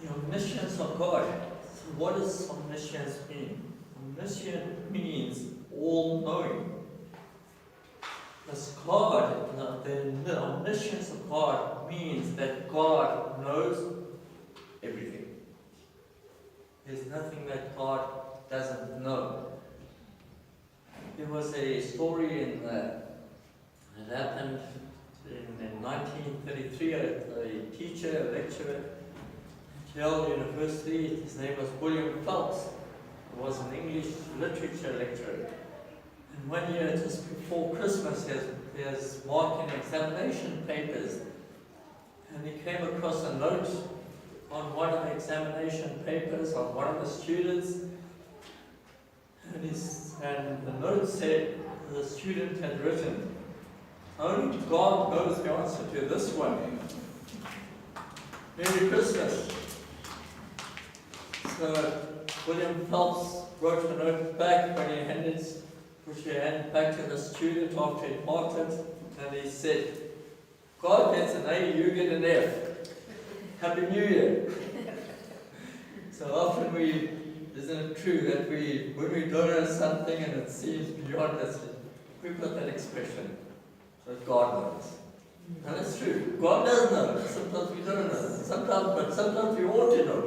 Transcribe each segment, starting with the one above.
The omniscience of God. So what does omniscience mean? Omniscient means all-knowing. As God, the omniscience of God means that God knows everything. There's nothing that God doesn't know. There was a story that happened in 1933. A teacher, a lecturer at Yale University, his name was William Phelps. He was an English literature lecturer. And one year, just before Christmas, he was marking examination papers, and he came across a note on one of the examination papers of one of the students, and the note said the student had written, "Only God knows the answer to this one. Merry Christmas." So William Phelps wrote a note back when he handed back to the student after he marked it, and he said, "God gets an A, you get an F. Happy New Year." So often isn't it true that when we don't know something and it seems beyond us, we've got that expression, that God knows. And it's true. God does know. Sometimes we don't know. But sometimes we ought to know.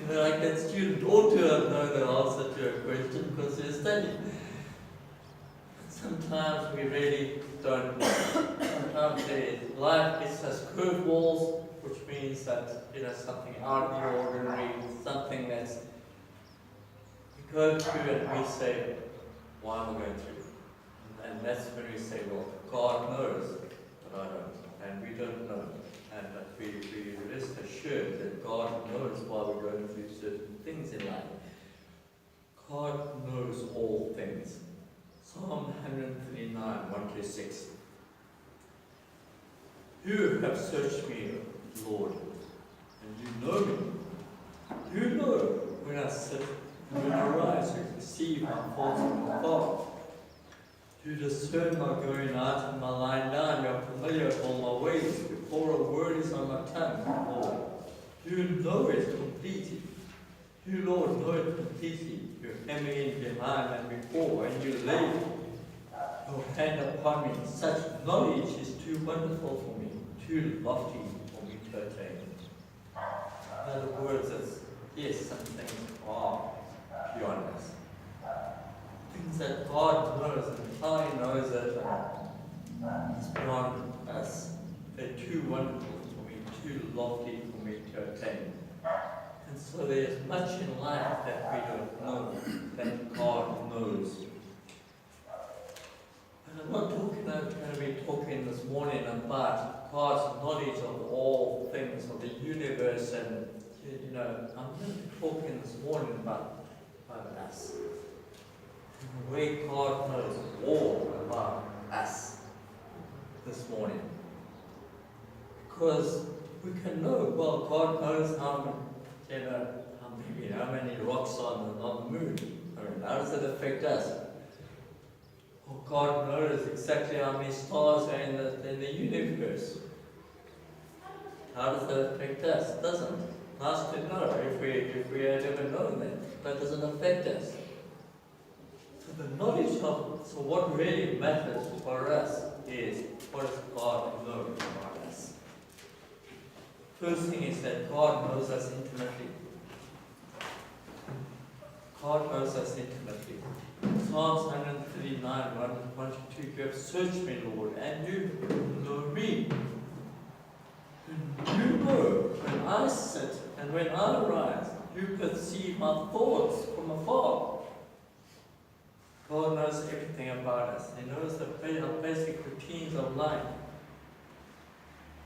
Like that student ought to know the answer to a question because they're studying. Sometimes we really don't know. Sometimes life gives us curveballs, which means that something out of the ordinary, something that's we go through and we say, "Why am I going through?" And that's when we say, "Well, God knows, but I don't, and we don't know." But we rest assured that God knows why we're going through certain things in life. God knows all things. Psalm 139, 1-6. "You have searched me, Lord, and you know me. You know when I sit and when I rise, you perceive my faults from afar. You discern my going out and my lying down. You are familiar with all my ways. Before a word is on my tongue, Lord. You know it completely. You, Lord, know it completely. You hem me in behind and before, and you lay your hand upon me. Such knowledge is too wonderful for me, too lofty for me to attain." In other words, yes, some things are beyond us. Things that God knows and how He knows it is beyond us. They're too wonderful for me, too lofty for me to attain. And so there's much in life that we don't know, that God knows. And I'm not going to be talking this morning about God's knowledge of all things, of the universe, and I'm going to be talking this morning about us. And the way God knows all about us this morning. Because we can know, well, God knows how many rocks on the moon. How does it affect us? Well, God knows exactly how many stars are in the universe. How does that affect us? It doesn't. Nice to know if we had ever known that. That doesn't affect us. So the knowledge so what really matters for us is what does God know about us? First thing is that God knows us intimately. God knows us intimately. Psalms 139, 1-2, "You have searched me, Lord, and you know me. You know when I sit and when I rise. You perceive my thoughts from afar." God knows everything about us. He knows the basic routines of life.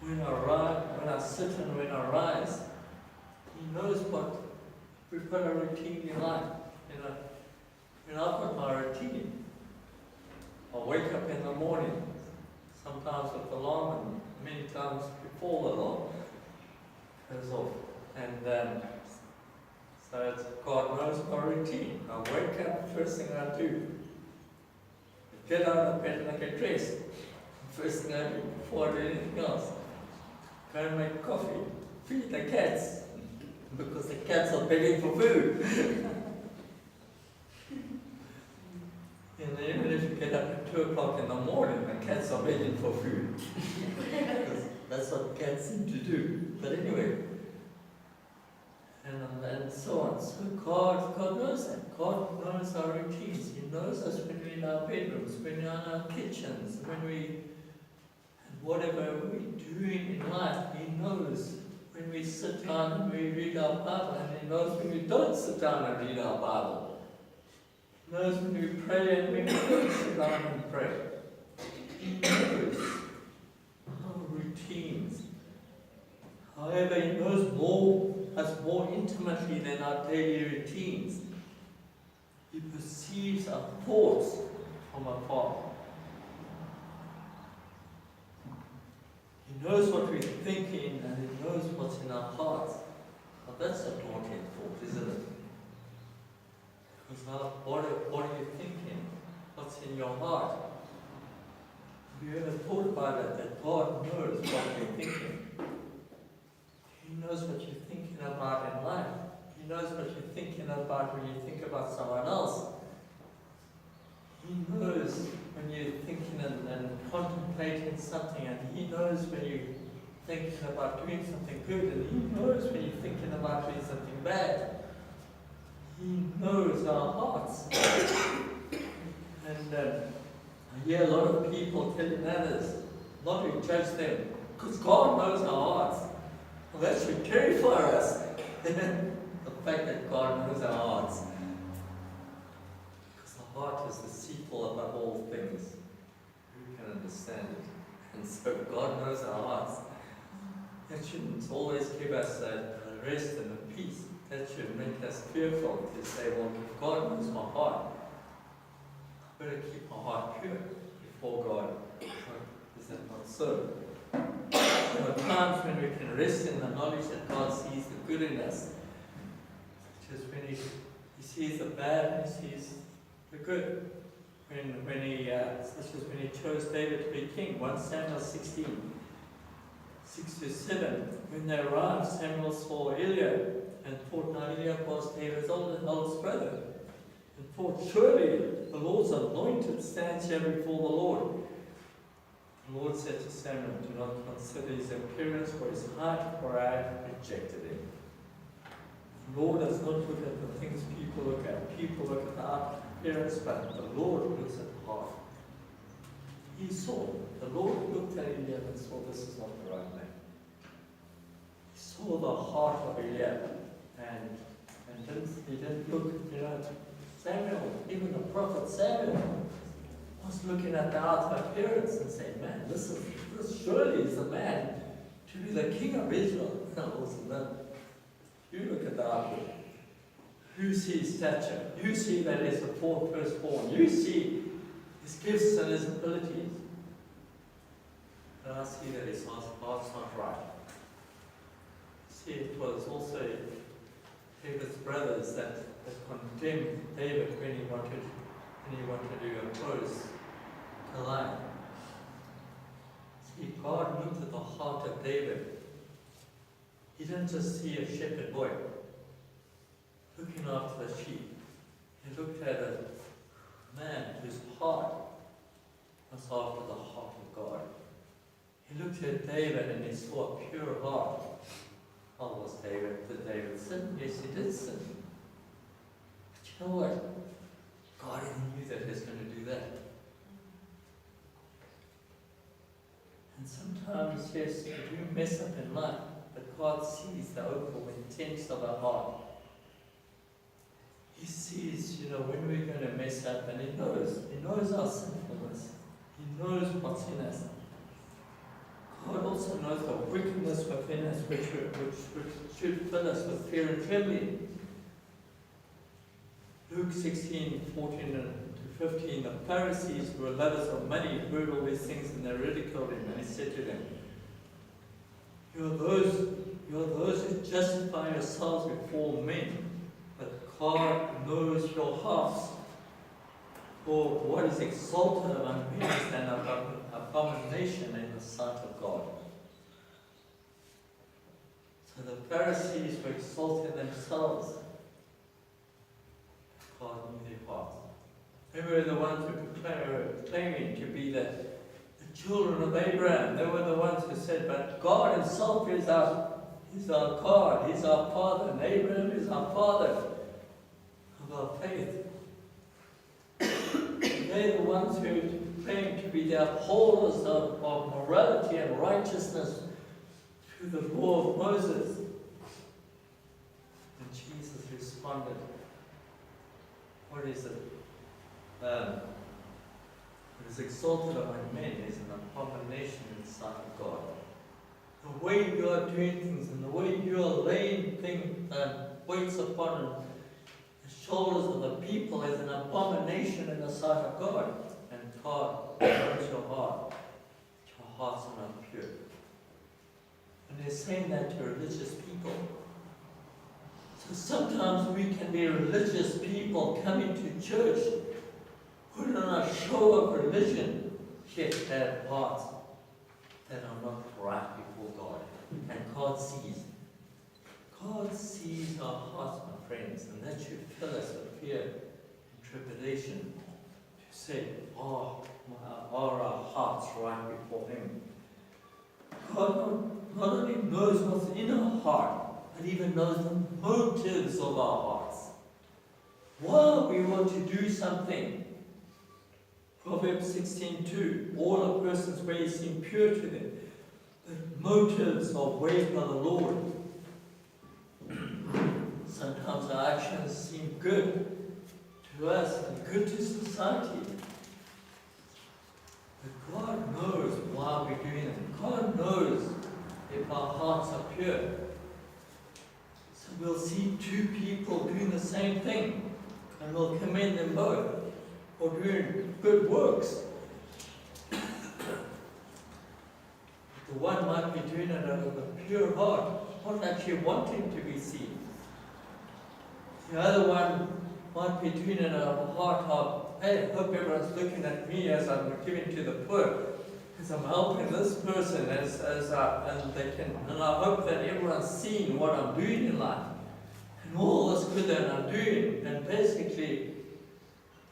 When I sit and when I rise, He knows what we've got a routine in life. I've got my routine. I'll wake up in the morning, sometimes with the alarm, and many times before the alarm goes off. And so God knows my routine. I wake up, first thing I do, get out of bed and I get dressed. First thing I do before I do anything else. Go and make coffee, feed the cats, because the cats are begging for food. And even if you get up at 2 o'clock in the morning, the cats are begging for food. Because that's what cats seem to do. But anyway, and so on. So God knows that. God knows our routines. He knows us when we're in our bedrooms, when we're in our kitchens, when we, and whatever we're doing in life, He knows. When we sit down and we read our Bible, and He knows when we don't sit down and read our Bible. He knows when we pray and when we don't sit down and pray. He knows our routines. However, He knows us more intimately than our daily routines. He perceives our thoughts from afar. He knows what we're thinking, and He knows what's in our hearts. Now that's a daunting thought, isn't it? Because what are you thinking? What's in your heart? Have you ever thought about it, that God knows what you're thinking? He knows what you're thinking about in life. He knows what you're thinking about when you think about someone else. He knows when you're thinking and contemplating something, and He knows when you're thinking about doing something good, and He knows when you're thinking about doing something bad. He knows our hearts. And I hear a lot of people telling others not to judge them, because God knows our hearts. Well, that should terrify us. The fact that God knows our hearts. Because the heart is deceitful above all things. Who can understand it? And so God knows our hearts. That shouldn't always give us a rest and a peace. That should make us fearful to say, well, if God knows my heart, I better keep my heart pure before God. Is that not so? There are times when we can rest in the knowledge that God sees the good in us. Such as when He sees the bad and He sees the good. Such as when He chose David to be king. 1 Samuel 16, 6-7. When they arrived, Samuel saw Eliab and thought, now Eliab was David's oldest brother. And thought, surely the Lord's anointed stands here before the Lord. The Lord said to Samuel, do not consider his appearance or his height, for I have rejected him. The Lord does not look at the things people look at. People look at the outer appearance, but the Lord looks at the heart. He saw. The Lord looked at Eliab and saw this is not the right man. He saw the heart of Eliab, and he didn't look, Samuel, even the prophet Samuel, was looking at the outer appearance and saying, man, this surely is the man to be the king of Israel. No. You look at the outward. You see his stature. You see that he's the fourth firstborn. You see his gifts and his abilities. And I see that his heart's not right. See, it was also David's brothers that condemned David when he wanted to oppose Goliath. See, God looked at the heart of David. He didn't just see a shepherd boy looking after the sheep. He looked at a man whose heart was after the heart of God. He looked at David and he saw a pure heart. How was David? Did David sin? Yes, he did sin. But you know what? God knew that he was going to do that. And sometimes, yes, we do mess up in life, but God sees the overall intents of our heart. He sees, when we're going to mess up, and He knows our sinfulness. He knows what's in us. God also knows the wickedness within us, which should fill us with fear and trembling. Luke 16:14-15, the Pharisees who were lovers of money heard all these things and they ridiculed Him, and He said to them, You are those who justify yourselves before men, but God knows your hearts. For what is exalted among men is an abomination in the sight of God. So So the Pharisees were exalting themselves. God knew their hearts. They were the ones who were claiming to be the children of Abraham. They were the ones who said, but God himself is our God, he's our father, and Abraham is our father of our faith. They're the ones who claim to be the upholders of morality and righteousness through the law of Moses. And Jesus responded, what is it? What is exalted among men is an abomination in the sight of God. The way you are doing things and the way you are laying things and weights upon the shoulders of the people is an abomination in the sight of God. And God knows your heart. Your hearts are not pure. And they're saying that to religious people. So sometimes we can be religious people coming to church, putting on a show of religion, yet have hearts that are not right before God. And God sees. God sees our hearts, my friends, and that should fill us with fear and trepidation to say, are our hearts right before Him? God not only knows what's in our heart, but even knows the motives of our hearts. Why we want to do something. Proverbs 16:2, all a person's ways seem pure to them, but motives are weighed by the Lord. Sometimes our actions seem good to us and good to society. But God knows why we're doing it. God knows if our hearts are pure. So we'll see two people doing the same thing, and we'll commend them both for doing good works. The one might be doing it out of a pure heart, not actually wanting to be seen. The other one might be doing it out of a heart of, hey, I hope everyone's looking at me as I'm giving to the poor, as I'm helping this person, and I hope that everyone's seeing what I'm doing in life, and all this good that I'm doing. And basically,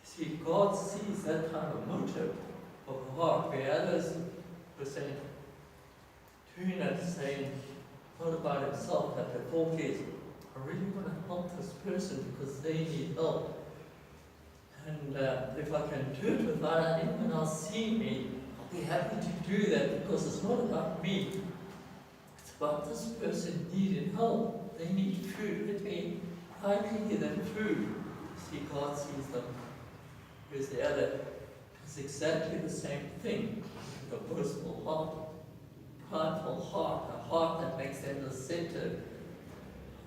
see, God sees that kind of motive of the heart, where others were saying, doing it, saying, not about himself, but the thought is, I really want to help this person because they need help. And if I can do it without anyone else seeing me, I'll be happy to do that, because it's not about me. It's about this person needing help. They need food. Let me give them food. See, God sees them. Whereas the other is exactly the same thing. The boastful heart, prideful heart, a heart that makes them the center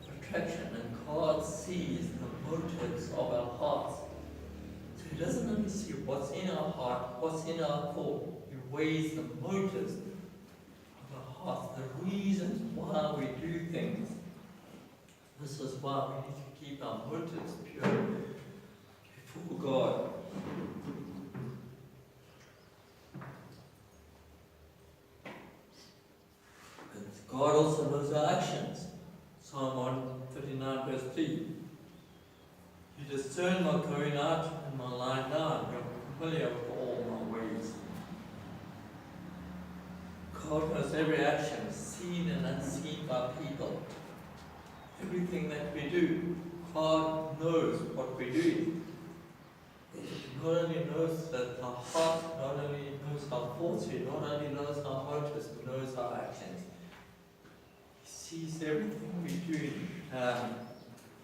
of attraction. And God sees the motives of our hearts. So He doesn't only see what's in our heart, what's in our thought. He weighs the motives of our hearts, the reasons why we do things. This is why we need to keep our motives pure before God. But God also knows our actions. Psalm 139 verse 3. You discern my going out and my lying down. You're familiar with all my ways. God knows every action, seen and unseen by people. Everything that we do, God knows what we're doing. He not only knows that our heart, not only knows our thoughts, He not only knows our motives, He knows our actions. He sees everything we do.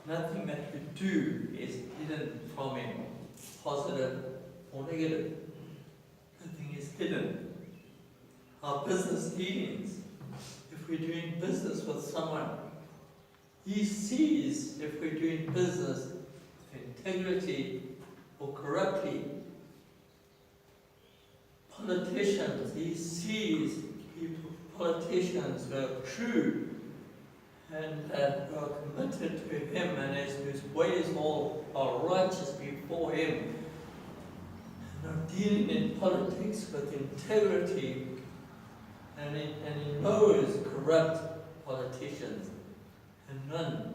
Nothing that we do is hidden from Him, positive or negative. Nothing is hidden. Our business dealings, if we're doing business with someone, He sees if we're doing business with integrity or corruptly. Politicians, He sees politicians who are true and who are committed to Him and whose ways all are righteous before Him, and are dealing in politics with integrity, and He knows corrupt politicians. And none.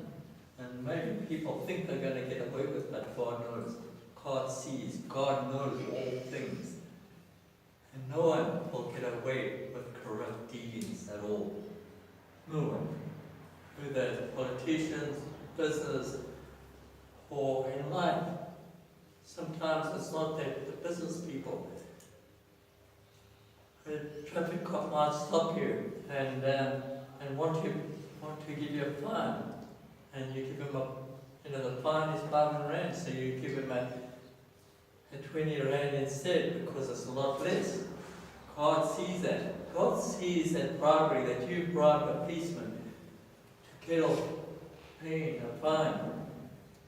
And maybe people think they're going to get away with it, but God knows. God sees. God knows all things. And no one will get away with corrupt dealings at all. No one. Whether politicians, business, or in life. Sometimes it's not the business people. The traffic cop might stop you and want to give you a fine, and you give him the fine is 500 rand, so you give him a 20 rand instead because it's a lot less. God sees that. God sees that bribery, that you bribe a policeman to get off paying a fine,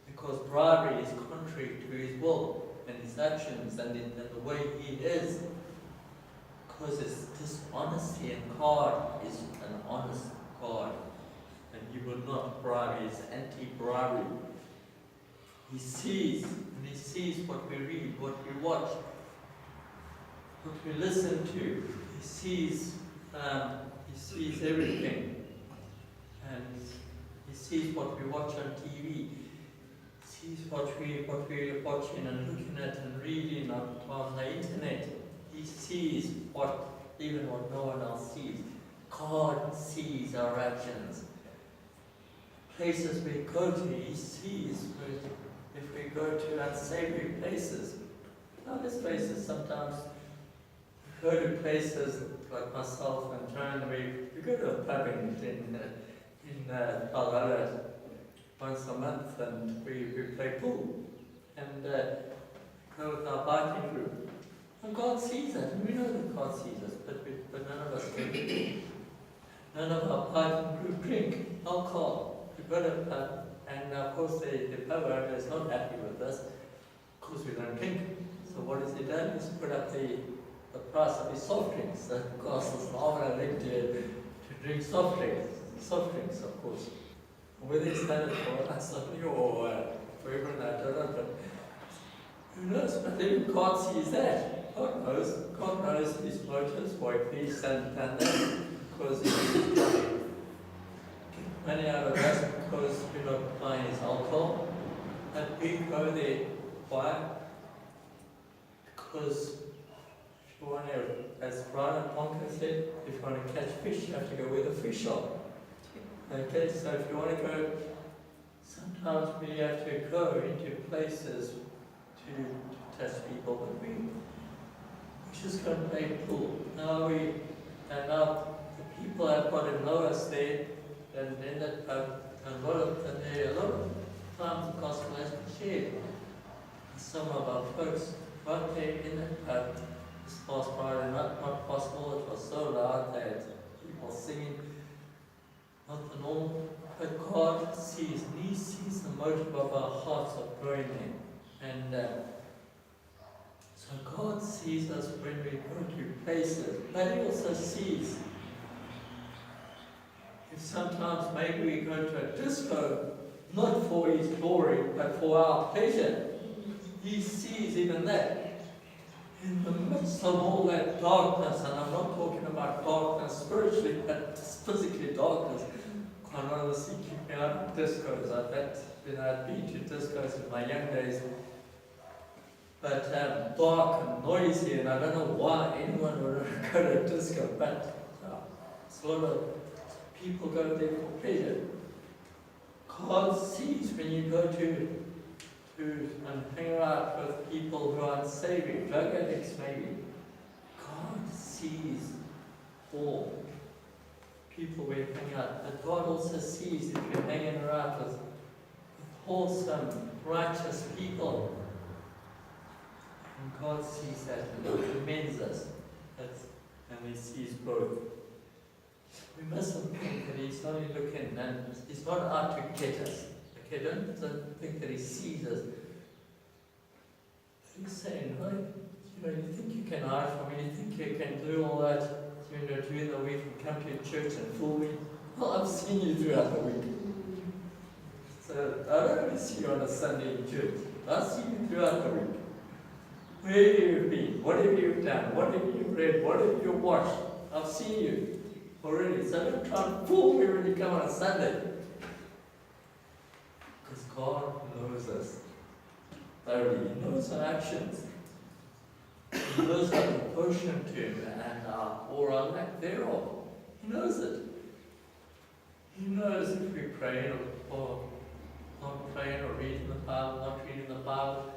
because bribery is contrary to his will and his actions and the way he is. Because it's dishonesty, and God is an honest God, and He will not bribe. He is anti-bribery. He sees, and He sees what we read, what we watch, what we listen to. He sees everything, and He sees what we watch on TV. He sees what we're watching and looking at and reading on the internet. He sees even what no one else sees. God sees our actions. Places we go to, He sees. If we go to unsavory places, these places sometimes, we go to places like myself and Joan, we go to a pub in Valhalla once a month, and we play pool and go with our biking group. And God sees that, and we know that God sees us, but none of us do. None of our biking group drink alcohol. We go to a pub, and of course the pub owner is not happy with us because we don't drink. So what has he done? He's put up the price of his soft drinks. So it costs us an arm and a leg to drink soft drinks, of course. Whether he's done it for us or for everyone, I don't know, but who knows? But even God sees that. God knows his motives, why he's done that, because he's getting money out of us because we're not buying his alcohol. And we go there, why? Because if you want to, as Brian and Ponka said, if you want to catch fish, you have to go where the fish are. Okay, so if you want to go, sometimes we have to go into places to touch people, but we just go and play pool. Now the people have got to know us there, and then a lot of times the gospel has been shared. Some of our folks right there in that pub this past Friday, not possible, it was so loud, they had people singing, not the normal, but God sees, and He sees the motive of our hearts of going there. And so God sees us when we go to places, but He also sees if sometimes maybe we go to a disco, not for His glory, but for our pleasure. He sees even that. In the midst of all that darkness, and I'm not talking about darkness spiritually, but just physically darkness. Quite honestly, keep me out of discos. I bet I'd been to discos in my young days. But dark and noisy, and I don't know why anyone would go to a disco, but it's a lot of people go there for pleasure. God sees when you go to and hang out with people who are unsavory, drug addicts maybe. God sees all people we hang out, but God also sees if you're hanging around with wholesome, righteous people. And God sees that and He commends us. And He sees both. We mustn't think that He's only looking and He's not out to get us. Okay, don't think that He sees us. He's saying, you think you can hide from me, you think you can do all that, during the week and come to church and fool me? Well, I've seen you throughout the week. So I don't only see you on a Sunday in church. I see you throughout the week. Where have you been? What have you done? What have you read? What have you watched? I've seen you already. So don't try and fool me when you come on a Sunday. Because God knows us thoroughly. He knows our actions. He knows our devotion to Him and or our lack thereof. He knows it. He knows if we pray or not praying or reading the Bible, not reading the Bible,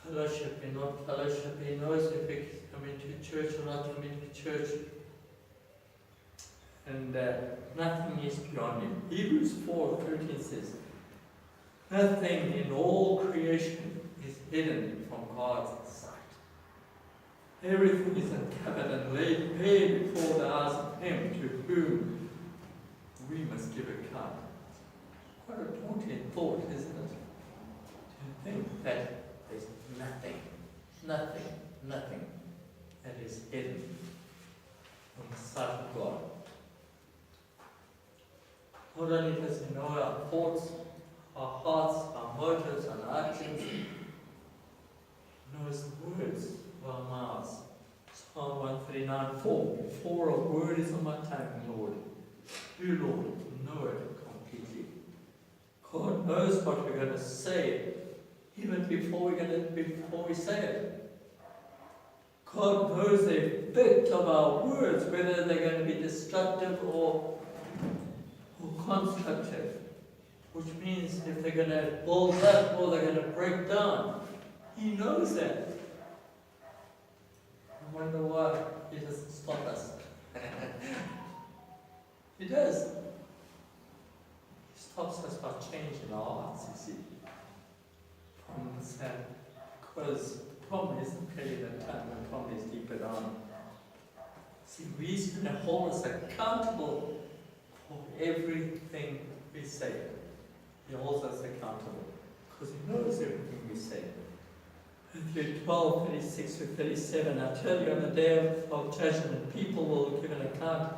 fellowshipping, not fellowshipping. He knows if we come into church or not come into church. And nothing is beyond Him. Hebrews 4:13 says, nothing in all creation is hidden from God's sight. Everything is uncovered and laid bare before the eyes of Him to whom we must give account. Quite a daunting thought, isn't it? To think that there's nothing that is hidden from the sight of God. Not only does He know our thoughts, our hearts, our motives, and our actions, He knows the words of our mouths. Psalm 139:4. Before a word is on my tongue, Lord, you, Lord, know it completely. God knows what we're going to say, even before we say it. God knows the effect of our words, whether they're going to be destructive or constructive. Which means if they're going to build up or they're going to break down. He knows that. I wonder why He doesn't stop us. He does. He stops us by changing our hearts, you see. From the sand. Because the problem isn't really the tongue, the problem is deeper down. See, He's going to hold us accountable for everything we say. He holds us accountable. Because He knows everything we say. Matthew 12:36-37. I tell you, on the day of judgment, people will give an account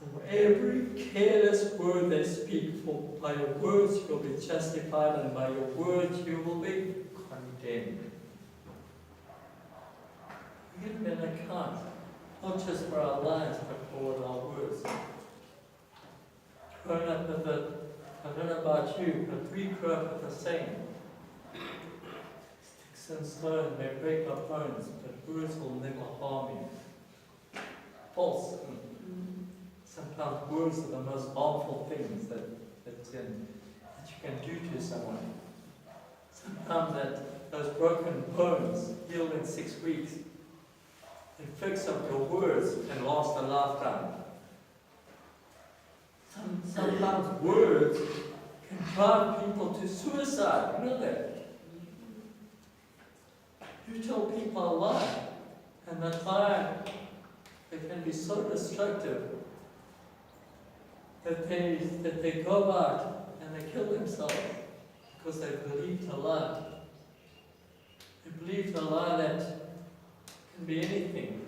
for every careless word they speak. For by your words you will be justified, and by your words you will be condemned. We give an account, not just for our lives, but for our words. Growing up with I don't know about you, but we grew up with the saying, sticks and stones may break our bones, but words will never harm you. False. Sometimes words are the most harmful things that you can do to someone. Sometimes those broken bones heal in 6 weeks. The effects of your words can last a lifetime. Sometimes words can drive people to suicide. You know that? You tell people a lie, and that lie, it can be so destructive that they go out and they kill themselves because they believed a lie. They believed a lie that can be anything.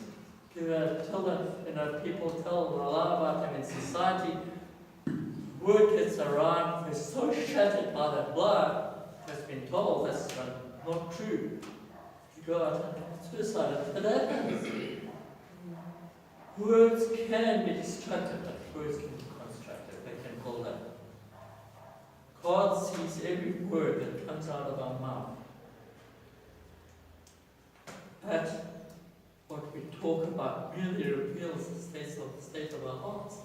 Tell them, people tell a lie about them in society. Word gets around, they're so shattered by that lie that's been told that's not true. You go out and commit suicide, and that happens. Words can be destructive, but words can be constructive. They can build up. God sees every word that comes out of our mouth. That what we talk about really reveals the state of our hearts.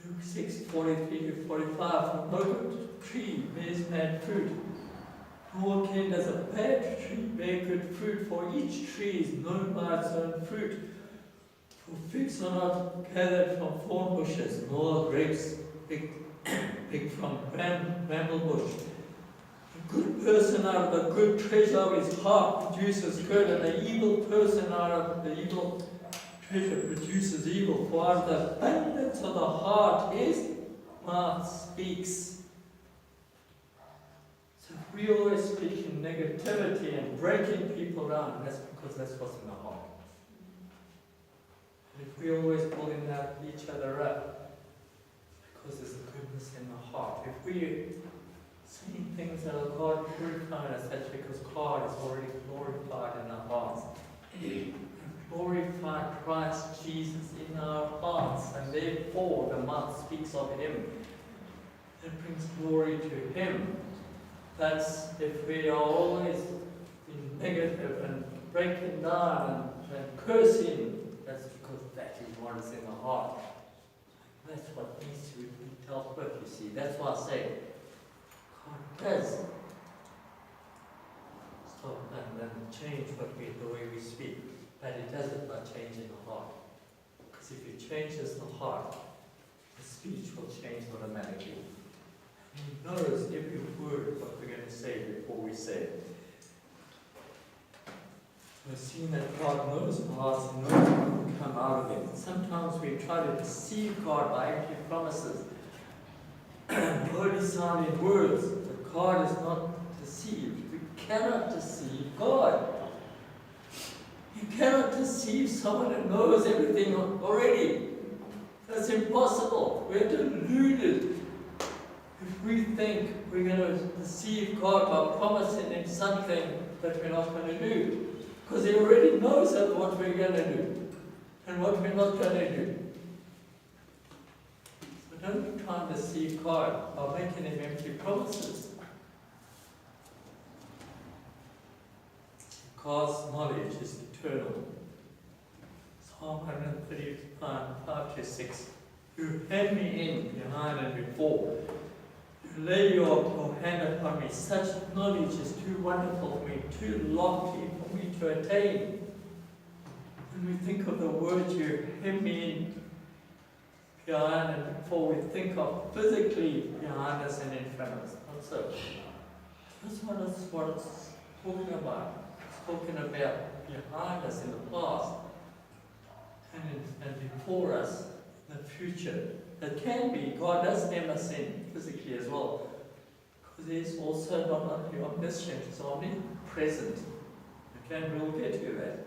Luke 6:43-45. No good tree bears bad fruit, nor can does a bad tree bear good fruit, for each tree is known by its own fruit. For figs are not gathered from thorn bushes, nor grapes picked from bramble bush. A good person out of the good treasure of his heart produces good, and the evil person out of the evil treasure produces evil. For out of the abundance of the heart his mouth speaks. So if we always speak in negativity and breaking people down, that's because that's what's in the heart. And if we always pulling each other up, because there's goodness in the heart. If we saying things that are God purifying us, that's because God is already glorified in our hearts. Glorify Christ Jesus in our hearts, and therefore the mouth speaks of Him. It brings glory to Him. That's if we are always being negative and breaking down and cursing, that's because that is what is in the heart. That's what needs to be dealt with, you see. That's why I say, God does stop and change the way we speak. But He does it by changing the heart. Because if He changes the heart, the speech will change automatically. He knows every word what we're going to say before we say it. We've seen that God knows our hearts and knows what will come out of them. Sometimes we try to deceive God by empty promises, wordy sounding words, but God is not deceived. We cannot deceive God. You cannot deceive someone who knows everything already. That's impossible. We're deluded if we think we're going to deceive God by promising Him something that we're not going to do. Because He already knows what we're going to do and what we're not going to do. So don't try and deceive God by making Him empty promises. God's knowledge is eternal. Psalm 135:5-6. You hem me in behind and before. You lay your hand upon me. Such knowledge is too wonderful for me, too lofty for me to attain. When we think of the word you hem me in behind and before, we think of physically behind us and in front of us. Not so. That's what it's talking about. It's talking about behind us in the past and before us in the future. It can be. God does hem us in physically as well. Because He's also not only omniscient, He's omnipresent. Okay, we'll get to that.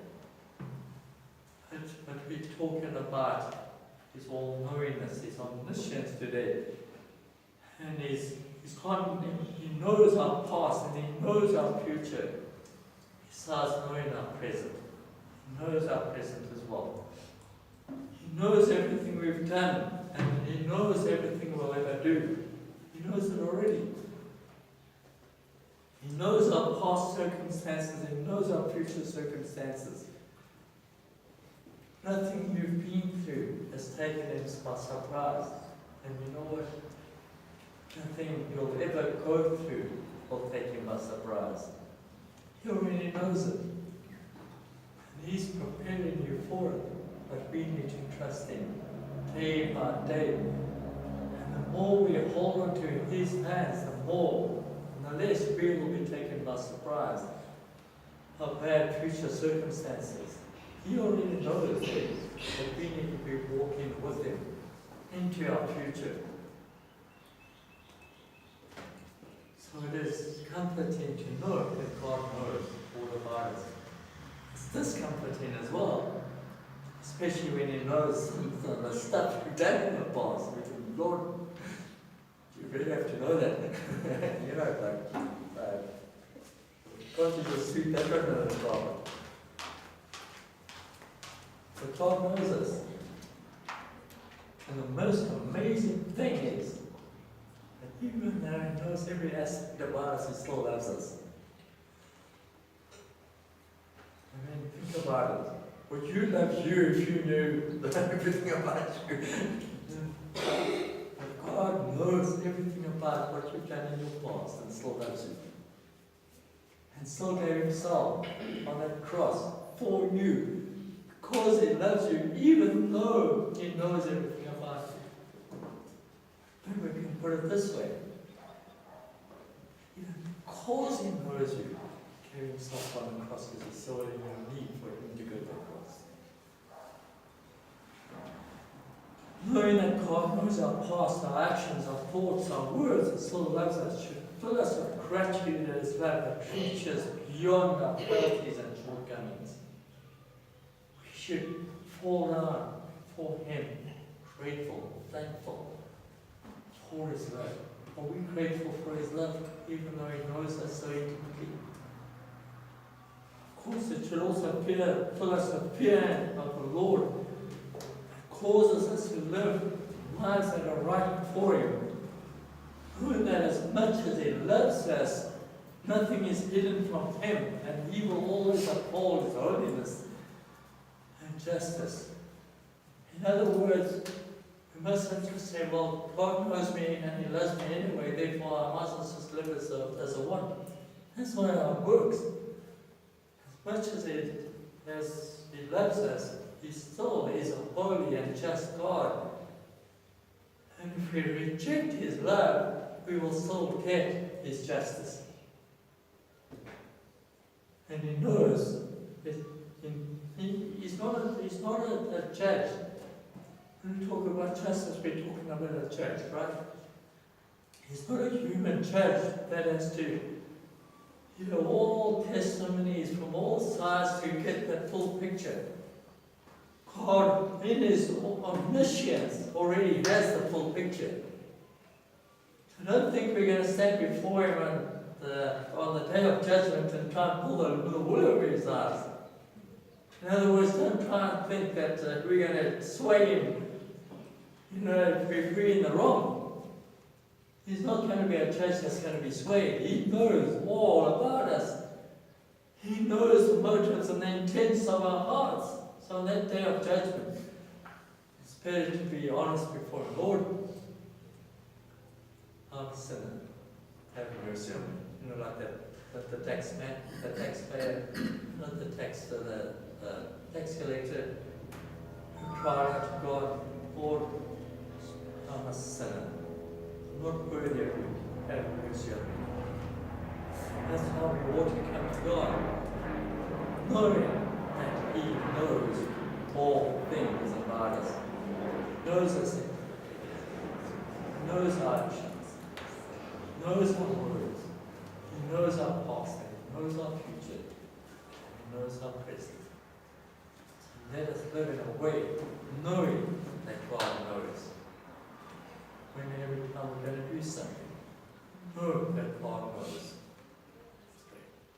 But we're talking about His all-knowingness, His omniscience today. And He knows our past and He knows our future. Besides knowing our present, He knows our present as well. He knows everything we've done, and He knows everything we'll ever do. He knows it already. He knows our past circumstances, He knows our future circumstances. Nothing you've been through has taken Him by surprise. And you know what? Nothing you'll ever go through will take Him by surprise. He already knows it. And He's preparing you for it. But we need to trust Him day by day. And the more we hold on to His hands, the more and the less we will be taken by surprise of bad future circumstances. He already knows that we need to be walking with Him into our future. So it is comforting to know that God knows all about us. It's discomforting as well. Especially when He knows some of the stuff we've done in the past. We think, Lord, you really have to know that. You know, can't you just sweep that under the carpet? But God knows us. And the most amazing thing is that even though He knows every aspect about us, He still loves us. I mean, think about it. Would you love you if you knew everything about you? But God knows everything about what you've done in your past and still loves you. And still gave Himself on that cross for you. Because He loves you, even though He knows everything about you. Maybe we can put it this way. Even because He knows you, He gave Himself on the cross because He saw it in your need for Him to go to the cross. Knowing that God knows our past, our actions, our thoughts, our words, and still loves us should fill us with gratitude at His love that reaches beyond our frailties and shortcomings. We should fall down before Him, grateful, thankful for His love. Are we grateful for His love, even though He knows us so intimately? Of course, it should also fill us with fear of the Lord. Causes us to live lives that are right before Him. knowing that as much as He loves us, nothing is hidden from Him, and He will always uphold His holiness and justice. In other words, we mustn't just say, well, God knows me and He loves me anyway, therefore I must just live as a one. That's not how it works. As much as He loves us, He still is a holy and just God. And if we reject His love, we will still get His justice. And He knows that He's not a judge. When we talk about justice, we're talking about a judge, right? He's not a human judge that has to hear all testimonies from all sides to get the full picture. God, in His omniscience, already has the full picture. So don't think we're going to stand before Him on the day of judgment and try and pull the wool over His eyes. In other words, don't try and think that we're going to sway Him, if we're in the wrong. He's not going to be a judge that's going to be swayed. He knows all about us. He knows the motives and the intents of our hearts. So on that day of judgment, it's better to be honest before the Lord. I'm a sinner. Have mercy on me. Like the taxpayer, not the tax collector who cried out to God, Lord, I'm a sinner. I'm not worthy of you. Have mercy on me. That's how we ought to come to God, knowing that He knows all things about us, knows us, knows our actions, knows our words, He knows our past, He knows our future, He knows our present. Let us live in a way knowing that God knows. When every time we're going to do something, know that God knows.